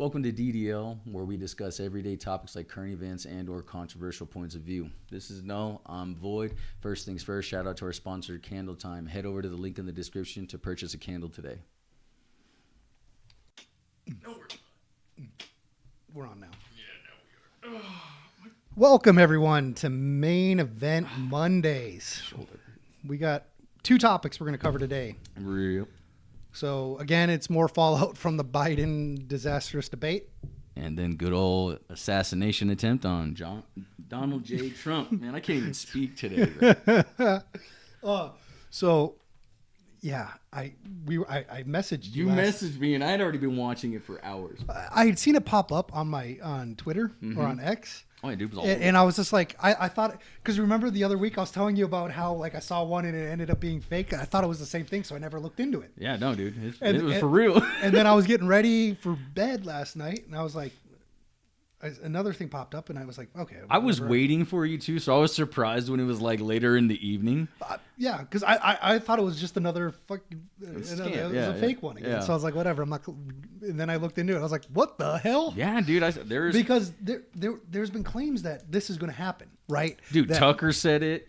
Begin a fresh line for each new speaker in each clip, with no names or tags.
Welcome to DDL, where we discuss everyday topics like current events and or controversial points of view. This is Null, I'm Void. First things first, shout out to our sponsor, Candle Time. Head over to the link in the description to purchase a candle today.
No,
we're on now.
Yeah, no, we are.
Welcome, everyone, to Main Event Mondays. We got two topics we're going to cover today.
Real.
So, again, it's more fallout from the Biden disastrous debate.
And then good old assassination attempt on Donald J. Trump. Man, I can't even speak today.
I messaged you.
You messaged me, and I had already been watching it for hours.
I had seen it pop up on Twitter or on X.
Oh, yeah, dude, was all
and I was just like, I thought, because remember the other week I was telling you about how like I saw one and it ended up being fake. I thought it was the same thing, so I never looked into it.
Yeah, no, dude, it was for real.
And then I was getting ready for bed last night, and I was like, another thing popped up, and I was like, okay.
I was waiting for you too, so I was surprised when it was like later in the evening.
Yeah, because I thought it was just another fucking it was a fake one again. Yeah. So I was like, whatever. I'm not. And then I looked into it. I was like, what the hell?
Yeah, dude.
Because there's been claims that this is going to happen, right?
Dude, Tucker said it.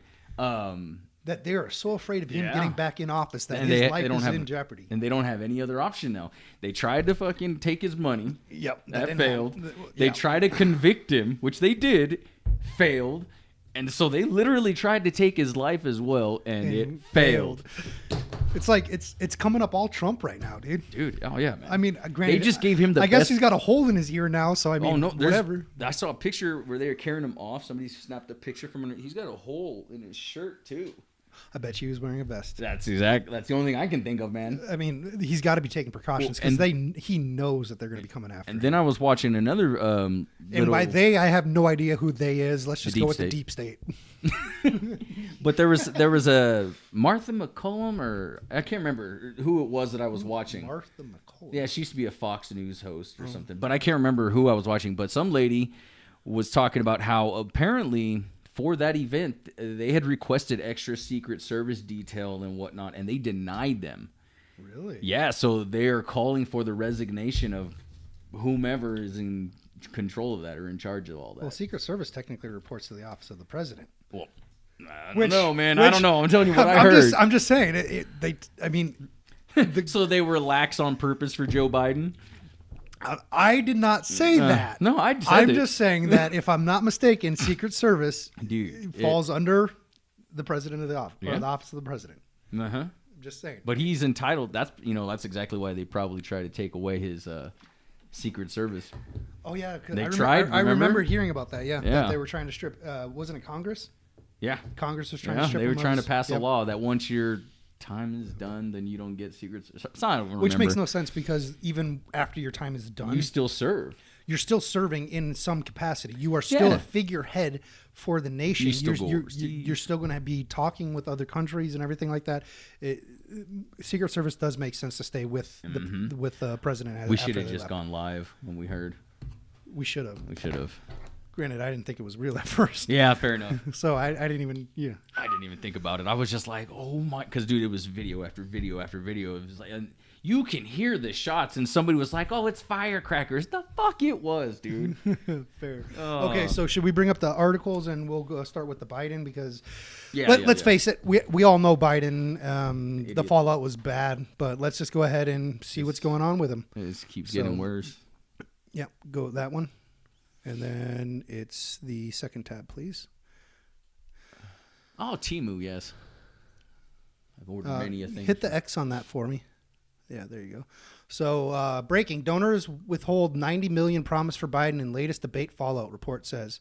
That they are so afraid of him getting back in office that his life is in jeopardy.
And they don't have any other option now. They tried to fucking take his money.
Yep.
That failed. They tried to convict him, which they did, failed. And so they literally tried to take his life as well, and it failed.
It's like it's coming up all Trump right now, dude.
Dude, oh yeah, man.
I mean, granted,
they just gave him the
I guess he's got a hole in his ear now, so I mean, whatever.
I saw a picture where they were carrying him off. Somebody snapped a picture from him. He's got a hole in his shirt too.
I bet you he was wearing a vest.
That's the only thing I can think of, man.
I mean, he's got to be taking precautions because he knows that they're going to be coming after him.
And then I was watching another
and by they, I have no idea who they is. Let's just go with the deep state.
But there was a Martha McCollum, or I can't remember who it was that I was watching.
Martha McCollum.
Yeah, she used to be a Fox News host or something. But I can't remember who I was watching. But some lady was talking about how apparently for that event, they had requested extra Secret Service detail and whatnot, and they denied them.
Really?
Yeah, so they're calling for the resignation of whomever is in control of that or in charge of all that.
Well, Secret Service technically reports to the office of the president.
Well, I don't know, man. I don't know. I'm telling you what I
heard. I'm just saying.
So they were lax on purpose for Joe Biden?
I did not say that.
No, I'm
just saying that if I'm not mistaken, Secret Service falls under the president of the office, or the office of the president.
I'm
just saying.
But he's entitled. That's exactly why they probably try to take away his Secret Service.
Oh yeah,
they tried.
I remember hearing about that. Yeah,
that
they were trying to strip. Wasn't it Congress?
Yeah,
Congress was trying to strip.
They were trying to pass a law that once your time is done, then you don't get Secret Service.
Which makes no sense because even after your time is done,
you still serve.
You're still serving in some capacity. You are still a figurehead for the nation. You're still going to be talking with other countries and everything like that. Secret Service does make sense to stay with the president.
We should have just gone live when we heard.
We should have. Granted, I didn't think it was real at first.
Yeah, fair enough.
So I didn't even. Yeah.
I didn't even think about it. I was just like, oh my, because dude, it was video after video after video. It was like, and you can hear the shots, and somebody was like, oh, it's firecrackers. The fuck it was, dude.
Fair. Okay, so should we bring up the articles and we'll go start with the Biden because let's face it, we all know Biden. The fallout was bad, but let's just go ahead and see what's going on with him.
It just keeps getting worse.
Yeah, go with that one. And then it's the second tab, please.
Oh, Temu, yes. I've ordered many things.
Hit the X on that for me. Yeah, there you go. So, breaking. Donors withhold $90 million promise for Biden in latest debate fallout, report says.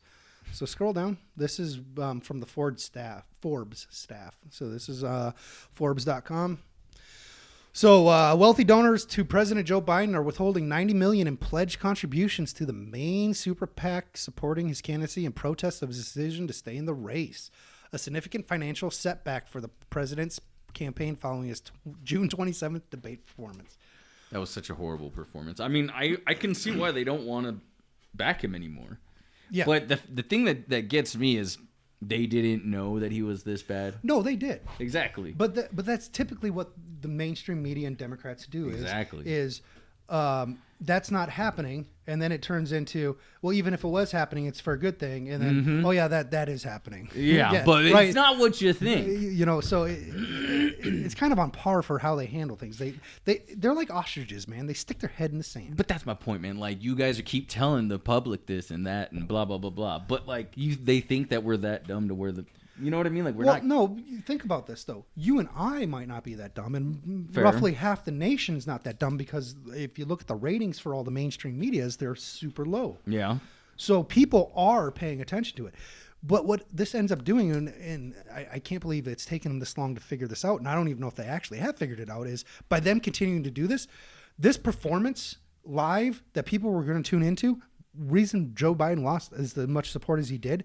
So scroll down. This is from the Forbes staff. So this is Forbes.com. So wealthy donors to President Joe Biden are withholding $90 million in pledged contributions to the main super PAC supporting his candidacy in protest of his decision to stay in the race. A significant financial setback for the president's campaign following his June 27th debate performance.
That was such a horrible performance. I mean, I can see why they don't want to back him anymore. Yeah. But the thing that gets me is they didn't know that he was this bad.
No, they did.
Exactly.
But that's typically what the mainstream media and Democrats do.
Exactly.
Is that's not happening, and then it turns into, well, even if it was happening, it's for a good thing, and then oh yeah, that is happening.
Yeah, but
right.
it's not what you think.
You know, so it's kind of on par for how they handle things. They're like ostriches, man. They stick their head in the sand.
But that's my point, man. Like, you guys keep telling the public this and that and blah blah blah blah. But like, they think that we're that dumb to where you know what I mean? Like, we're not.
No, think about this though. You and I might not be that dumb, and
Fair.
roughly half the nation's not that dumb, because if you look at the ratings for all the mainstream medias, they're super low.
Yeah.
So people are paying attention to it. But what this ends up doing, and I can't believe it's taken them this long to figure this out, and I don't even know if they actually have figured it out, is by them continuing to do this performance live that people were going to tune into, reason Joe Biden lost as much support as he did,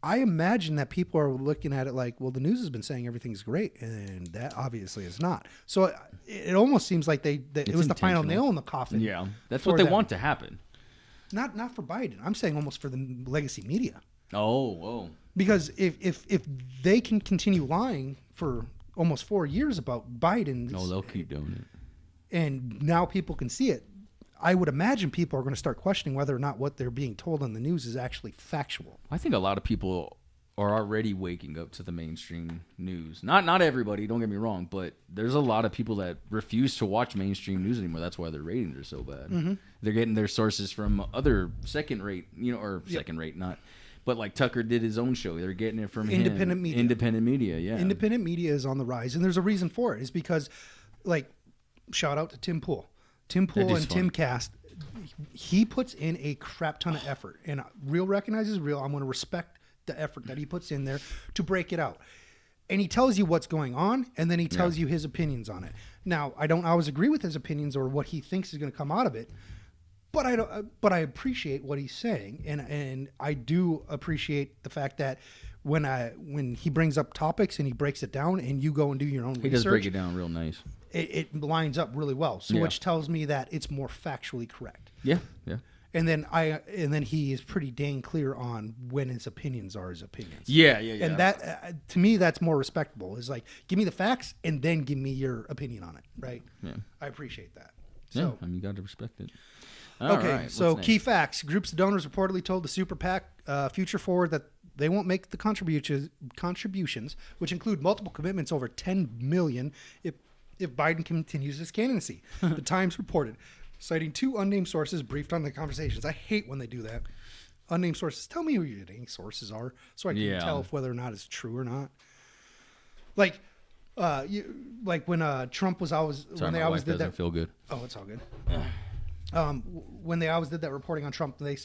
I imagine that people are looking at it like, well, the news has been saying everything's great, and that obviously is not. So it almost seems like it was the final nail in the coffin.
Yeah, that's what they want to happen.
Not for Biden. I'm saying almost for the legacy media.
Oh.
Because if they can continue lying for almost 4 years about Biden,
They'll keep doing it.
And now people can see it, I would imagine people are going to start questioning whether or not what they're being told on the news is actually factual.
I think a lot of people are already waking up to the mainstream news. Not everybody, don't get me wrong, but there's a lot of people that refuse to watch mainstream news anymore. That's why their ratings are so bad. They're getting their sources from other second-rate, second-rate, not. But like Tucker did his own show. They're getting it from
Independent media.
Independent media, yeah.
Independent media is on the rise, and there's a reason for it. It's because, like, shout out to Tim Pool. Tim Pool and Tim Cast, he puts in a crap ton of effort. And real recognizes real. I'm going to respect the effort that he puts in there to break it out. And he tells you what's going on, and then he tells you his opinions on it. Now, I don't always agree with his opinions or what he thinks is going to come out of it, but I appreciate what he's saying, and I do appreciate the fact that when he brings up topics and he breaks it down, and you go and do your own research.
He does break it down real nice.
It lines up really well, so which tells me that it's more factually correct.
Yeah.
And then he is pretty dang clear on when his opinions are his opinions.
Yeah.
And that to me, that's more respectable. Is like, give me the facts and then give me your opinion on it. Right?
Yeah.
I appreciate that.
Yeah,
So,
you got to respect it.
so key facts: groups of donors reportedly told the Super PAC Future Forward that they won't make the contributions, which include multiple commitments over $10 million, if Biden continues his candidacy. The Times reported, citing two unnamed sources briefed on the conversations. I hate when they do that. Unnamed sources. Tell me who your dang sources are, so I can tell whether or not it's true or not. Like, when Trump was always
Sorry,
when they
my
always
wife
did
doesn't
that.
feel good.
Oh, it's all good. When they always did that reporting on Trump, they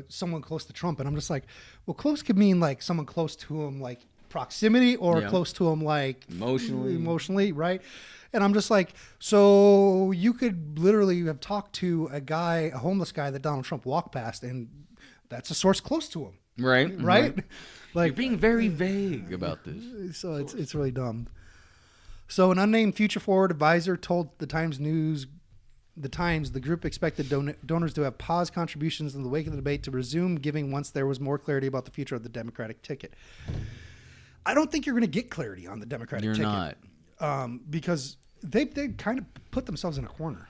someone close to Trump, and I'm just like, well, close could mean like someone close to him, like proximity, or close to him, like emotionally, right? And I'm just like, so you could literally have talked to a homeless guy that Donald Trump walked past, and that's a source close to him,
right?
Like,
you're being very vague about this.
So it's really dumb. So an unnamed Future Forward advisor told the Times the group expected donors to have paused contributions in the wake of the debate to resume giving once there was more clarity about the future of the Democratic ticket. I don't think you're going to get clarity on the Democratic ticket.
You're not.
Because they kind of put themselves in a corner.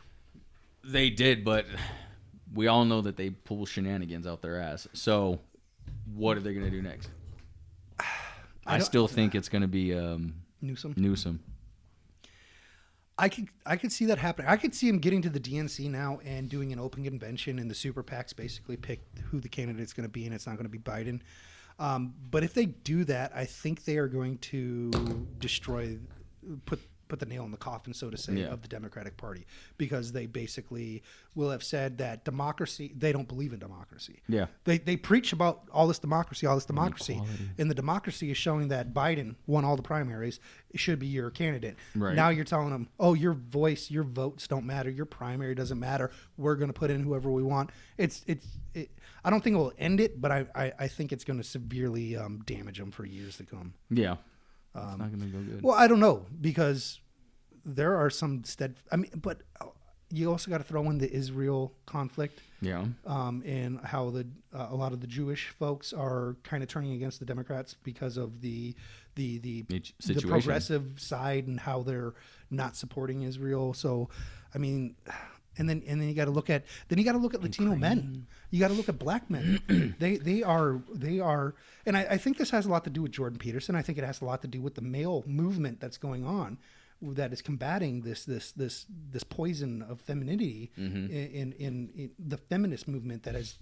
They did, but we all know that they pull shenanigans out their ass. So what are they going to do next? I still think it's going to be Newsom.
I could see that happening. I could see him getting to the DNC now and doing an open convention, and the super PACs basically pick who the candidate's going to be, and it's not going to be Biden. But if they do that, I think they are going to put the nail in the coffin, so to say, of the Democratic Party, because they basically will have said that democracy, they don't believe in democracy.
Yeah.
They preach about all this democracy, and the democracy is showing that Biden won all the primaries. It should be your candidate.
Right.
Now you're telling them, oh, your votes don't matter. Your primary doesn't matter. We're going to put in whoever we want. I don't think it will end it, but I think it's going to severely damage them for years to come.
Yeah. It's not going to go good.
Well, I don't know, because there are some but you also got to throw in the Israel conflict.
Yeah.
And how a lot of the Jewish folks are kind of turning against the Democrats because of the progressive side and how they're not supporting Israel. So, I mean, And then you got to look at Latino men. You got to look at black men. they are, and I think this has a lot to do with Jordan Peterson. I think it has a lot to do with the male movement that's going on, that is combating this poison of femininity in the feminist movement that has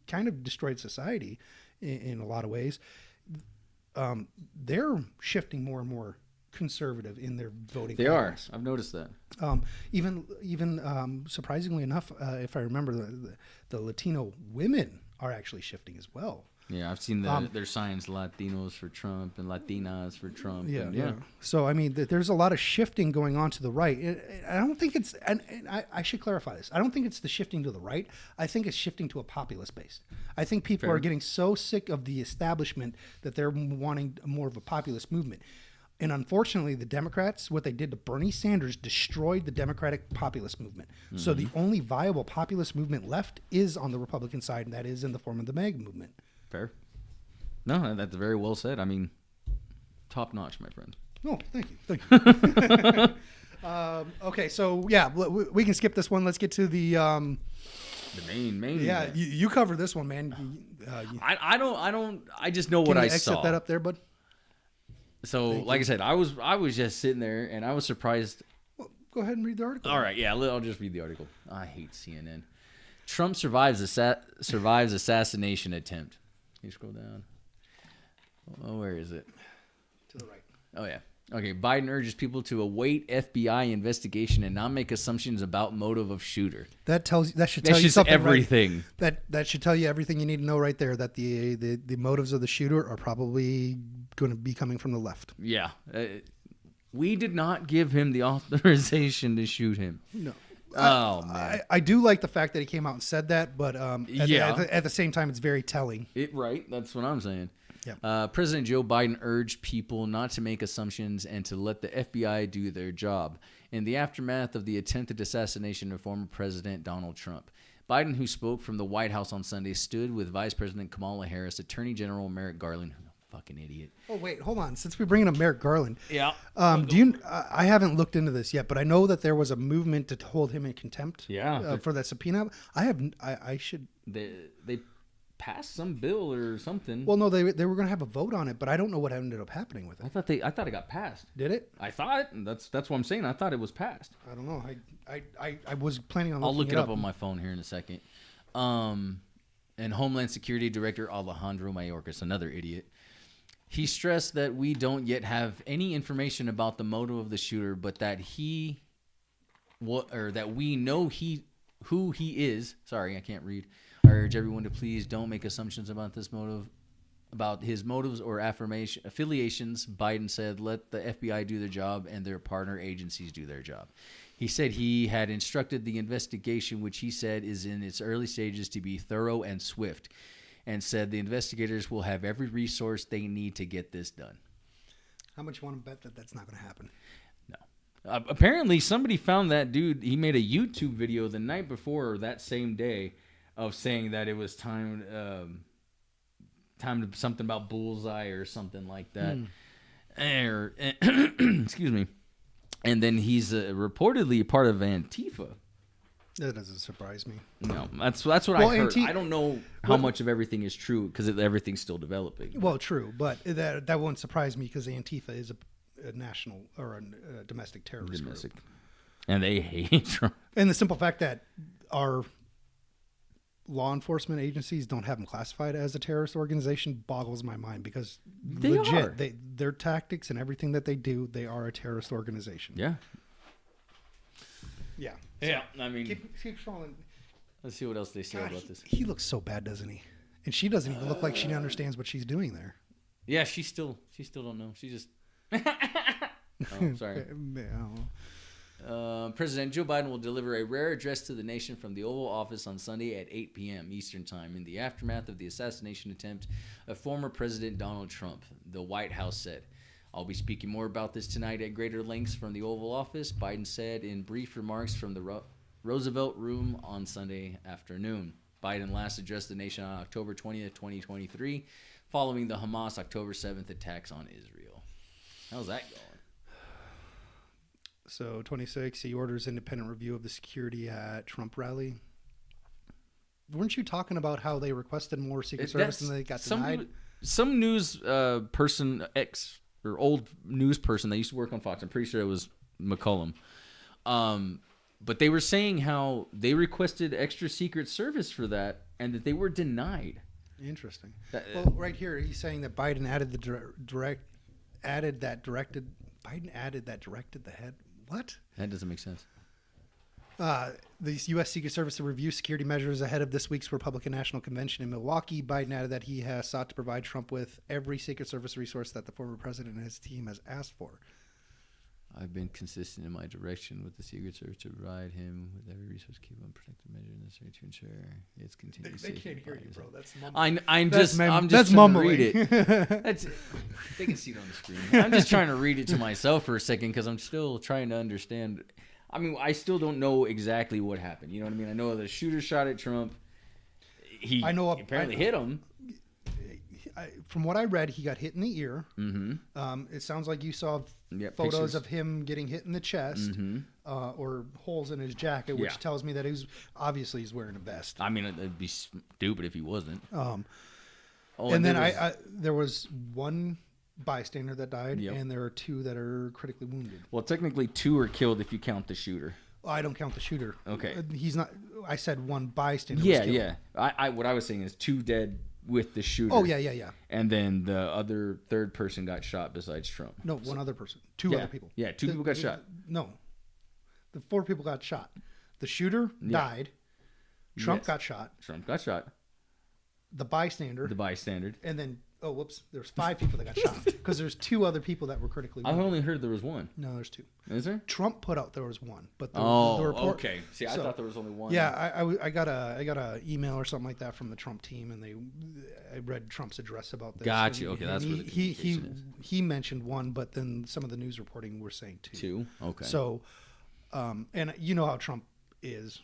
kind of destroyed society in a lot of ways. They're shifting more and more conservative in their voting.
They patterns. I've noticed that.
Even surprisingly enough, if I remember, the Latino women are actually shifting as well.
Yeah, I've seen their signs, Latinos for Trump and Latinas for Trump.
Yeah. So, I mean, there's a lot of shifting going on to the right. I don't think it's, and I should clarify this. I don't think it's the shifting to the right. I think it's shifting to a populist base. I think people are getting so sick of the establishment that they're wanting more of a populist movement. And unfortunately, the Democrats, what they did to Bernie Sanders, destroyed the Democratic populist movement. Mm-hmm. So the only viable populist movement left is on the Republican side, and that is in the form of the MAGA movement.
Fair. No, that's very well said. I mean, top notch, my friend.
Oh, thank you. Okay, so yeah, we can skip this one. Let's get to the
main.
Yeah, you cover this one, man.
I don't. I just know what I saw.
Exit that up there, bud.
So, like I said, I was just sitting there, and I was surprised.
Well, go ahead and read the article.
All right, yeah, I'll just read the article. I hate CNN. Trump survives assassination attempt. Can you scroll down? Oh, where is it?
To the right.
Oh, yeah. Okay, Biden urges people to await FBI investigation and not make assumptions about motive of shooter.
That should tell you something.
Everything.
Right? That should tell you everything you need to know right there. That the motives of the shooter are probably going to be coming from the left.
Yeah, we did not give him the authorization to shoot him.
No.
Oh man,
I do like the fact that he came out and said that, but at the same time, it's very telling.
Right, that's what I'm saying.
Yeah.
President Joe Biden urged people not to make assumptions and to let the FBI do their job in the aftermath of the attempted assassination of former President Donald Trump. Biden, who spoke from the White House on Sunday, stood with Vice President Kamala Harris, Attorney General Merrick Garland. Fucking idiot.
Oh wait, hold on. Since we're bringing up Merrick Garland,
yeah.
Do you? I haven't looked into this yet, but I know that there was a movement to hold him in contempt.
Yeah.
For that subpoena. I should.
They passed some bill or something.
Well, no, they were going to have a vote on it, but I don't know what ended up happening with it.
I thought it got passed.Id
it?
I thought. That's what I'm saying. I thought it was passed.
I don't know. I was planning on.
I'll look it up on my phone here in a second. And Homeland Security Director Alejandro Mayorkas, another idiot. He stressed that we don't yet have any information about the motive of the shooter, but that that we know who he is. Sorry, I can't read. I urge everyone to please don't make assumptions about this motive, about his motives or affiliations. Biden said, let the FBI do their job and their partner agencies do their job. He said he had instructed the investigation, which he said is in its early stages, to be thorough and swift, and said the investigators will have every resource they need to get this done.
How much you want to bet that that's not going to happen?
No. Apparently, somebody found that dude. He made a YouTube video the night before or that same day of saying that it was time to something about bullseye or something like that. Excuse me. And then he's reportedly part of Antifa.
That doesn't surprise me.
No, that's what I heard. I don't know how much of everything is true because everything's still developing.
Well, true, but that won't surprise me because Antifa is a national or a domestic terrorist group.
And they hate Trump.
And the simple fact that our law enforcement agencies don't have them classified as a terrorist organization boggles my mind because their tactics and everything that they do, they are a terrorist organization.
Yeah.
Yeah.
Yeah. I mean,
keep scrolling.
Let's see what else they say about this.
He looks so bad, doesn't he? And she doesn't even look like she understands what she's doing there.
Yeah, she still don't know. She just. Oh, sorry. President Joe Biden will deliver a rare address to the nation from the Oval Office on Sunday at 8 p.m. Eastern Time in the aftermath of the assassination attempt of former President Donald Trump, the White House said. I'll be speaking more about this tonight at greater lengths from the Oval Office, Biden said in brief remarks from the Roosevelt Room on Sunday afternoon. Biden last addressed the nation on October 20th, 2023, following the Hamas October 7th attacks on Israel. How's that going?
So 26, he orders independent review of the security at Trump rally. Weren't you talking about how they requested more Secret Service and they got denied?
Some news person, or old news person that used to work on Fox, I'm pretty sure it was McCollum. But they were saying how they requested extra Secret Service for that and that they were denied.
Interesting. Well, right here, he's saying that Biden added that directed the head. What?
That doesn't make sense.
The U.S. Secret Service to review security measures ahead of this week's Republican National Convention in Milwaukee. Biden added that he has sought to provide Trump with every Secret Service resource that the former president and his team has asked for.
I've been consistent in my direction with the Secret Service to provide him with every resource, keep on protective measure necessary to ensure its continued
They
safety.
can't hear you, bro. That's mumbling.
I'm just
that's
trying to
mumbling.
read it. They can see it on the screen. I'm just trying to read it to myself for a second because I'm still trying to understand. I mean, I still don't know exactly what happened. You know what I mean? I know the shooter shot at Trump. He apparently hit him.
From what I read, he got hit in the ear.
Mm-hmm.
It sounds like you saw photos
pictures
of him getting hit in the chest or holes in his jacket, which tells me that he's wearing a vest.
I mean, it'd be stupid if he wasn't.
And then there was one bystander that died, and there are 2 that are critically wounded.
Well, technically 2 are killed if you count the shooter.
I don't count the shooter.
Okay.
He's not. I said one bystander was killed.
Yeah. What I was saying is 2 dead with the shooter.
Oh, yeah.
And then the other third person got shot besides Trump.
No, one other person. 2 other people.
Yeah, 2 people got shot.
No. The 4 people got shot. The shooter died. Trump got shot. The bystander. And then, there's 5 people that got shot. Because there's 2 other people that were critically wounded.
I've only heard there was 1.
No, there's 2.
Is there?
Trump put out there was 1. But the report,
okay. See, I thought there was only 1.
Yeah, I got a email or something like that from the Trump team, and I read Trump's address about this.
Gotcha. Okay, that's where the communication is.
He mentioned 1, but then some of the news reporting were saying 2.
2? Okay.
So, and you know how Trump is.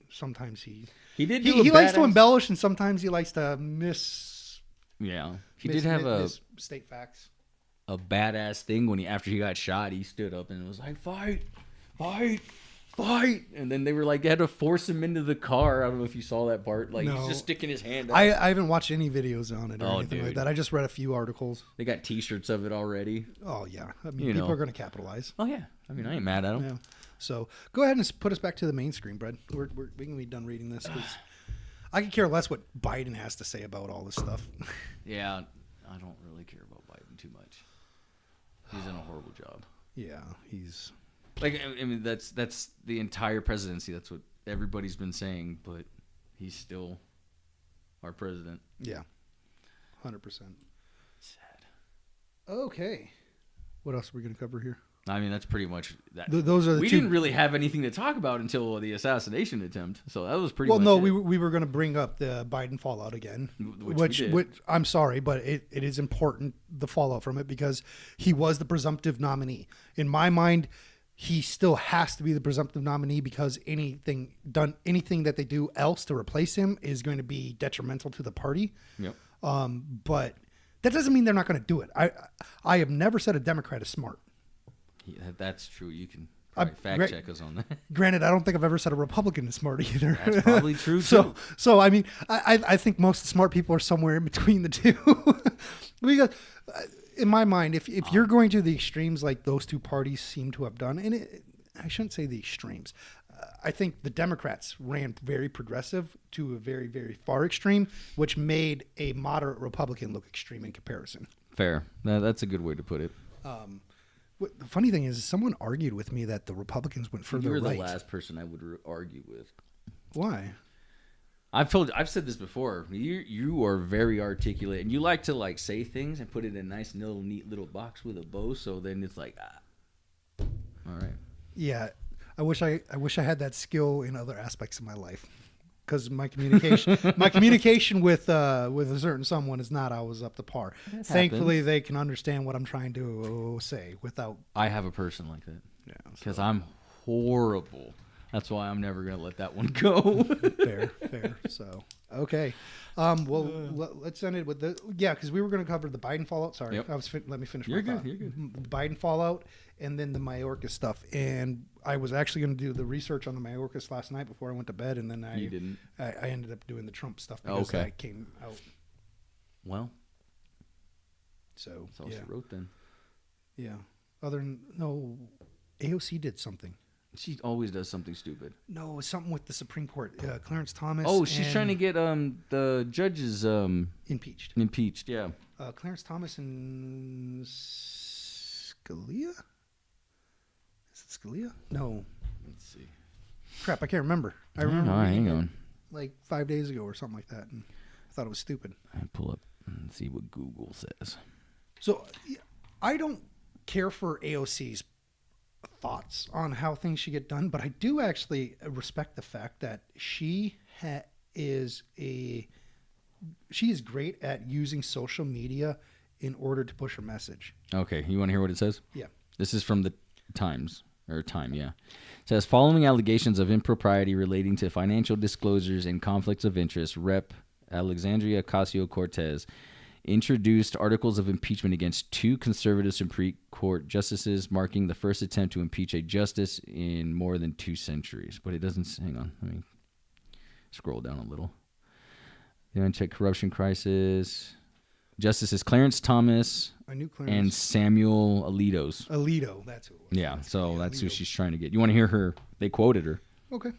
Sometimes he likes to embellish, and sometimes he likes to
did have a
state facts.
A badass thing when after he got shot, he stood up and was like, fight, and then they were like, they had to force him into the car. I don't know if you saw that part. Like, he's just sticking his hand up.
I haven't watched any videos on it or anything like that. I just read a few articles.
They got T-shirts of it already.
Oh yeah, I mean, people are going to capitalize.
Oh yeah, I mean, I ain't mad at them.
Yeah. So go ahead and put us back to the main screen, Brad. We can be done reading this because I could care less what Biden has to say about all this stuff.
Yeah, I don't really care about Biden too much. He's in a horrible job.
Yeah, he's
like, I mean, that's the entire presidency. That's what everybody's been saying, but he's still our president.
Yeah, 100%.
Sad.
Okay, what else are we going to cover here?
I mean, that's pretty much that.
Those are the
we
2.
didn't really have anything to talk about until the assassination attempt, so that was pretty.
Well,
much
no,
it.
we were going to bring up the Biden fallout again, which I'm sorry, but it is important, the fallout from it, because he was the presumptive nominee. In my mind, he still has to be the presumptive nominee because anything that they do else to replace him is going to be detrimental to the party.
Yep.
But that doesn't mean they're not going to do it. I have never said a Democrat is smart.
Yeah, that's true. You can probably fact check us on that.
Granted, I don't think I've ever said a Republican is smart either.
That's probably true too.
So I mean, I think most smart people are somewhere in between the 2. Because in my mind, if you're going to the extremes like those 2 parties seem to have done, and I shouldn't say the extremes. I think the Democrats ran very progressive to a very, very far extreme, which made a moderate Republican look extreme in comparison.
Fair. That's a good way to put it.
The funny thing is, someone argued with me that the Republicans went further right.
You're the last person I would argue with.
Why?
I've said this before. You are very articulate, and you like to say things and put it in a nice, neat little box with a bow. So then it's like, all right.
Yeah, I wish I had that skill in other aspects of my life, because my communication with a certain someone is not always up to par. Thankfully, they can understand what I'm trying to say without.
I have a person like that.
Yeah,
because I'm horrible. That's why I'm never gonna let that one go.
Fair. So, Okay. Let's end it with because we were going to cover the Biden fallout. Sorry,
Yep.
let me finish.
You're
my
good.
thought.
You're good.
The Biden fallout, and then the Mayorkas stuff. And I was actually going to do the research on the Mayorkas last night before I went to bed, and then
You didn't.
I ended up doing the Trump stuff because
Okay.
that came out.
Well,
So
that's all
yeah,
she wrote then.
yeah. AOC did something.
She always does something stupid.
No, it was something with the Supreme Court. Clarence Thomas.
Oh, she's
and
trying to get the judges
impeached.
impeached. Yeah.
Clarence Thomas and Scalia. Is it Scalia? No.
Let's see.
Crap, I can't remember. I remember
Hang
reading it
on.
like 5 days ago or something like that, and I thought it was stupid.
I pull up and see what Google says.
So I don't care for AOC's thoughts on how things should get done, but I do actually respect the fact that she is great at using social media in order to push her message.
Okay, you want to hear what it says?
Yeah.
This is from the Times, or Time, yeah. It says, following allegations of impropriety relating to financial disclosures and conflicts of interest, Rep. Alexandria Ocasio-Cortez introduced articles of impeachment against 2 conservative Supreme Court justices, marking the first attempt to impeach a justice in more than 2 centuries. But it doesn't... Hang on. Let me scroll down a little. The unchecked corruption crisis... Justices Clarence Thomas
I knew Clarence.
and Samuel
Alito, that's who it was.
Yeah, so that's who
Alito.
she's trying to get. You want to hear her? They quoted her.
Okay.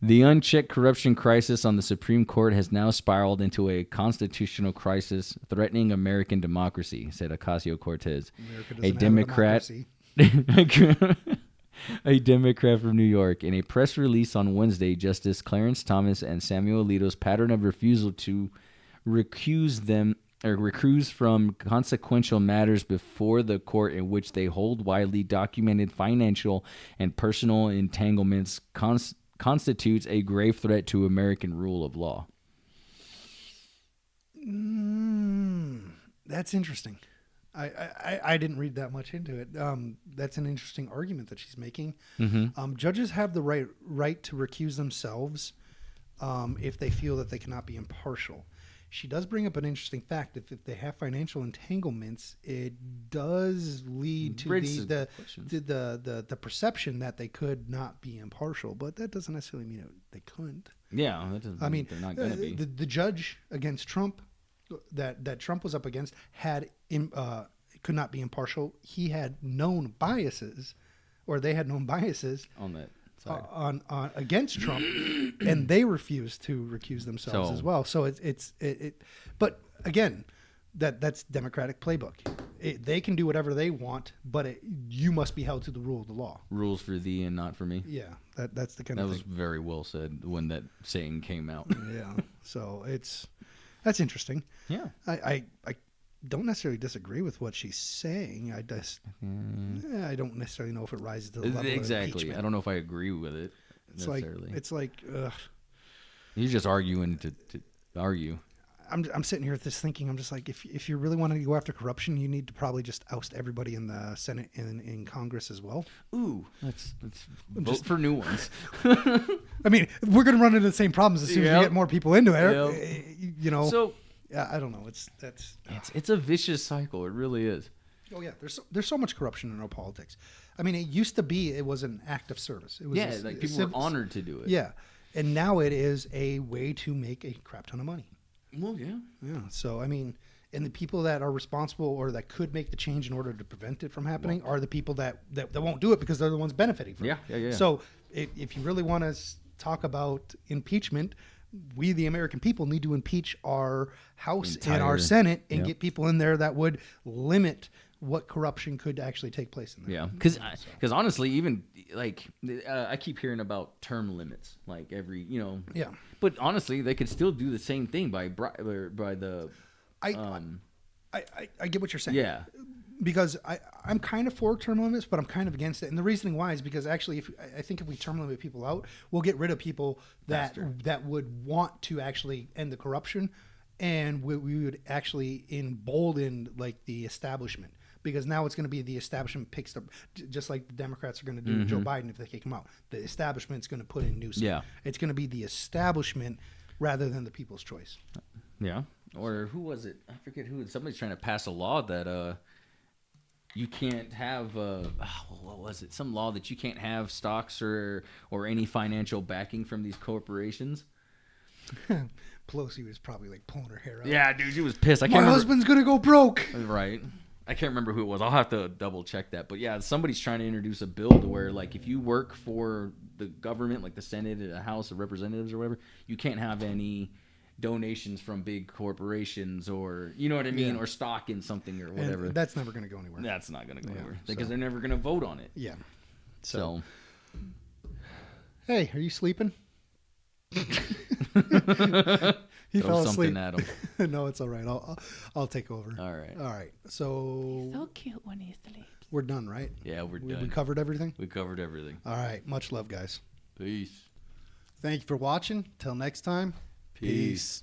The unchecked corruption crisis on the Supreme Court has now spiraled into a constitutional crisis threatening American democracy, said Ocasio-Cortez,
America
a
doesn't have
Democrat.
democracy.
A Democrat from New York. In a press release on Wednesday, Justice Clarence Thomas and Samuel Alito's pattern of refusal to recuse from consequential matters before the court in which they hold widely documented financial and personal entanglements constitutes a grave threat to American rule of law.
That's interesting. I didn't read that much into it. That's an interesting argument that she's making.
Mm-hmm.
Judges have the right to recuse themselves if they feel that they cannot be impartial. She does bring up an interesting fact. If they have financial entanglements, it does lead to the perception that they could not be impartial. But that doesn't necessarily mean they couldn't.
Yeah, that doesn't mean they're not going to be.
The judge against Trump, that Trump was up against, could not be impartial. He had known biases, or they had known biases
On that.
on against Trump, and they refused to recuse themselves as well. So but again, that's Democratic playbook. They can do whatever they want, but you must be held to the rule of the law.
Rules for thee and not for me.
Yeah, that's the kind
That
of
was
thing.
very well said when that saying came out.
Yeah, so that's interesting.
Yeah.
I don't necessarily disagree with what she's saying. I don't necessarily know if it rises to the level of
Exactly.
impeachment.
I don't know if I agree with it necessarily.
It's like ugh.
You're just arguing to argue.
I'm sitting here just thinking. I'm just like, if you really want to go after corruption, you need to probably just oust everybody in the Senate and in Congress as well.
Ooh, let's vote for new ones.
I mean, we're going to run into the same problems as soon as we get more people into it.
Yep.
You know.
So
yeah, I don't know.
it's a vicious cycle. It really is.
Oh yeah, there's so much corruption in our politics. I mean, it used to be it was an act of service. It was
like people were honored to do it.
Yeah, and now it is a way to make a crap ton of money.
Well, yeah.
Yeah. So I mean, and the people that are responsible or that could make the change in order to prevent it from happening are the people that won't do it because they're the ones benefiting from it.
Yeah.
So if you really want to talk about impeachment, we, the American people, need to impeach our House and our Senate and get people in there that would limit what corruption could actually take place in there.
Yeah, because honestly, even like I keep hearing about term limits, like every
Yeah.
But honestly, they could still do the same thing by the.
I get what you're saying.
Yeah.
Because I'm kind of for term limits, but I'm kind of against it. And the reasoning why is because actually, I think if we term limit people out, we'll get rid of people that would want to actually end the corruption, and we would actually embolden like the establishment. because now it's going to be the establishment picks up, just like the Democrats are going to do with Joe Biden if they kick him out. The establishment's going to put in Newsom.
Yeah.
It's going to be the establishment rather than the people's choice.
Yeah. Or who was it? I forget who. Somebody's trying to pass a law that you can't have what was it? Some law that you can't have stocks or any financial backing from these corporations.
Pelosi was probably like pulling her hair out.
Yeah, dude, she was pissed. I can't
My
remember.
husband's going to go broke.
Right. I can't remember who it was. I'll have to double check that. But yeah, somebody's trying to introduce a bill to where, like, if you work for the government, like the Senate, the House of Representatives or whatever, you can't have any donations from big corporations or, you know what I mean, or stock in something or whatever.
And that's never going to go anywhere.
That's not going to go anywhere
so-
because they're never going to vote on it.
Yeah.
So,
Hey, are you sleeping? He
throw
fell
something
asleep.
at him.
No, it's all right. I'll take over.
All right.
All right. So
So cute when he sleeps.
we're done, right?
Yeah, we're
We
done.
covered everything.
We covered everything.
All right. Much love, guys.
Peace.
Thank you for watching. Till next time.
Peace.